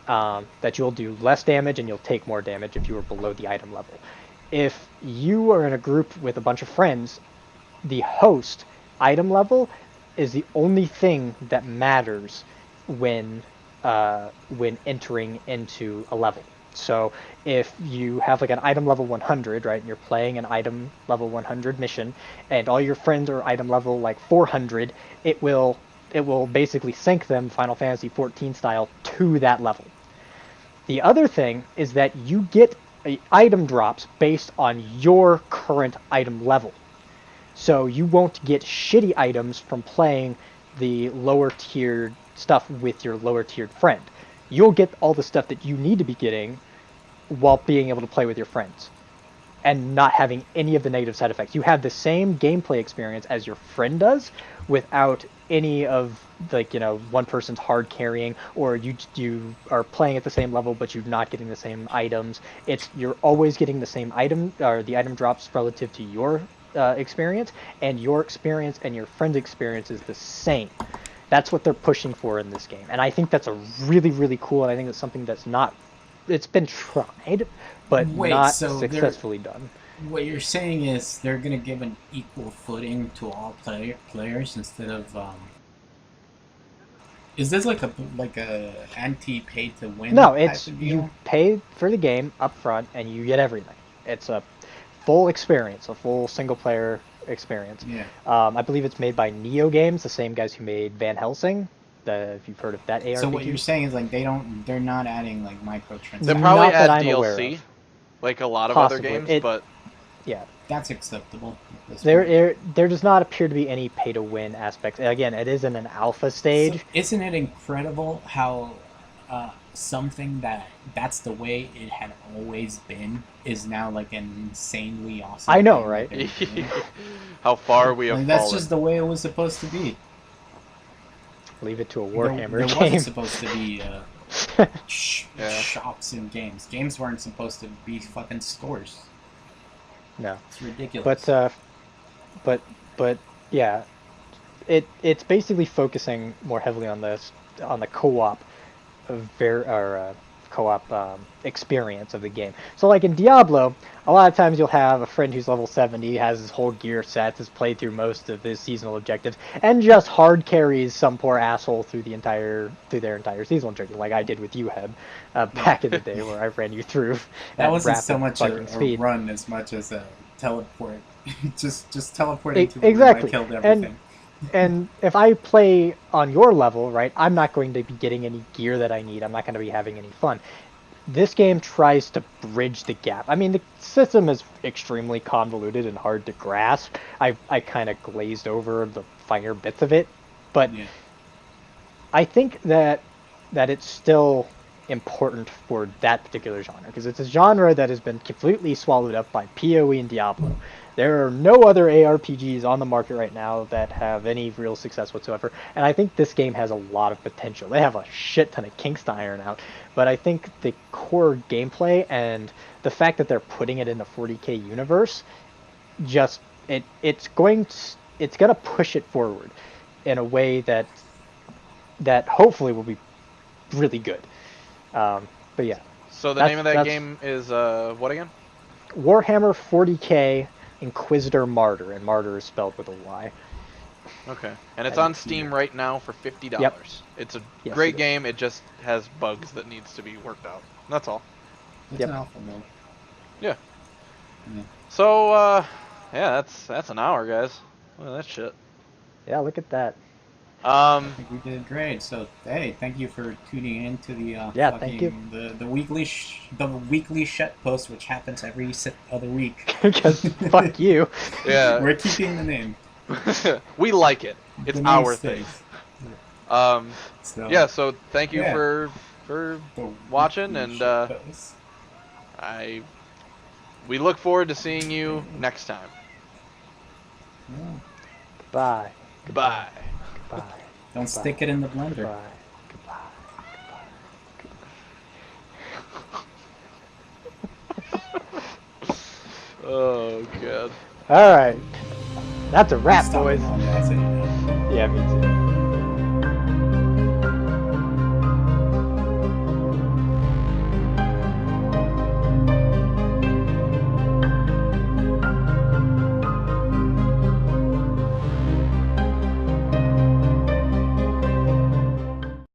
That you'll do less damage and you'll take more damage if you are below the item level. If you are in a group with a bunch of friends, the host item level is the only thing that matters when entering into a level. So if you have like an item level 100, right, and you're playing an item level 100 mission, and all your friends are item level like 400, it will basically sync them Final Fantasy 14 style to that level. The other thing is that you get item drops based on your current item level. So you won't get shitty items from playing the lower tiered stuff with your lower tiered friend. You'll get all the stuff that you need to be getting while being able to play with your friends and not having any of the negative side effects. You have the same gameplay experience as your friend does without any of one person's hard carrying, or you are playing at the same level but you're not getting the same items. You're always getting the same item, or the item drops relative to your experience, and your experience and your friend's experience is the same. That's what they're pushing for in this game, and I think that's a really, really cool, and I think it's something it's been tried, but not successfully done.
What you're saying is they're gonna give an equal footing to all players instead of. Is this like a anti-pay to win?
No,
type
it's
of deal?
you pay for the game up front and you get everything. It's a full experience, a full single player experience.
Yeah.
I believe it's made by Neo Games, the same guys who made Van Helsing. If you've heard of that ARPG.
So what you're saying is like they're not adding like microtransactions.
They probably
Not that
add
I'm aware
DLC,
of.
like a lot of
Possibly.
other games, but
Yeah.
That's acceptable. at this point.
There does not appear to be any pay to win aspects. Again, it is in an alpha stage.
So isn't it incredible how something that's the way it had always been is now like an insanely awesome
I know,
thing that
right?
they're doing.
How far we have
Like, that's
fallen.
just the way it was supposed to be.
Leave it to a
There
Warhammer
wasn't
game.
supposed to be
Yeah.
shops in games. Games weren't supposed to be fucking stores.
No,
It's ridiculous.
but but yeah, it's basically focusing more heavily on the co-op co-op experience of the game. So like in Diablo, a lot of times you'll have a friend who's level 70, has his whole gear set, has played through most of his seasonal objectives, and just hard carries some poor asshole through their entire seasonal objective, like I did with you, Heb, back in the day where I ran you through
that
at
wasn't so
rapid
much
fucking
a
speed.
run as much as a teleport. just teleporting to the room, I
Exactly.
killed
And
everything.
and if I play on your level, right, I'm not going to be getting any gear that I need. I'm not going to be having any fun. This game tries to bridge the gap. I mean, the system is extremely convoluted and hard to grasp. I kind of glazed over the finer bits of it, but
Yeah.
I think that it's still important for that particular genre because it's a genre that has been completely swallowed up by PoE and Diablo. There are no other ARPGs on the market right now that have any real success whatsoever, and I think this game has a lot of potential. They have a shit ton of kinks to iron out, but I think the core gameplay and the fact that they're putting it in the 40K universe just it's going to push it forward in a way that hopefully will be really good. But yeah,
So the name of that
that's
game is what again?
Warhammer 40K Inquisitor Martyr, and Martyr is spelled with a Y.
Okay, and it's
As a
on
Peter.
Steam right now for $50.
Yep.
It's a
Yes,
great
it is.
game. It just has bugs that needs to be worked out. That's all.
It's
Yep.
an alpha mode.
Yeah.
Yeah.
So yeah, that's an hour, guys. Look at that shit.
Yeah, look at that.
I think we did great. So hey, thank you for tuning in to the
Yeah, thank you.
the weekly Shitpost, which happens every other week.
Because fuck you.
Yeah.
We're keeping the name.
We like it. It's
The name
our thing.
stays. So
Yeah. So thank you
yeah.
for
the
watching,
Weekly
and
Shitpost.
we look forward to seeing you next time.
Yeah.
Goodbye.
Bye.
Goodbye.
Don't stick it in the blender.
Goodbye.
Oh god.
All right. That's a wrap,
Stop
boys.
it now, that's it.
Yeah, me too.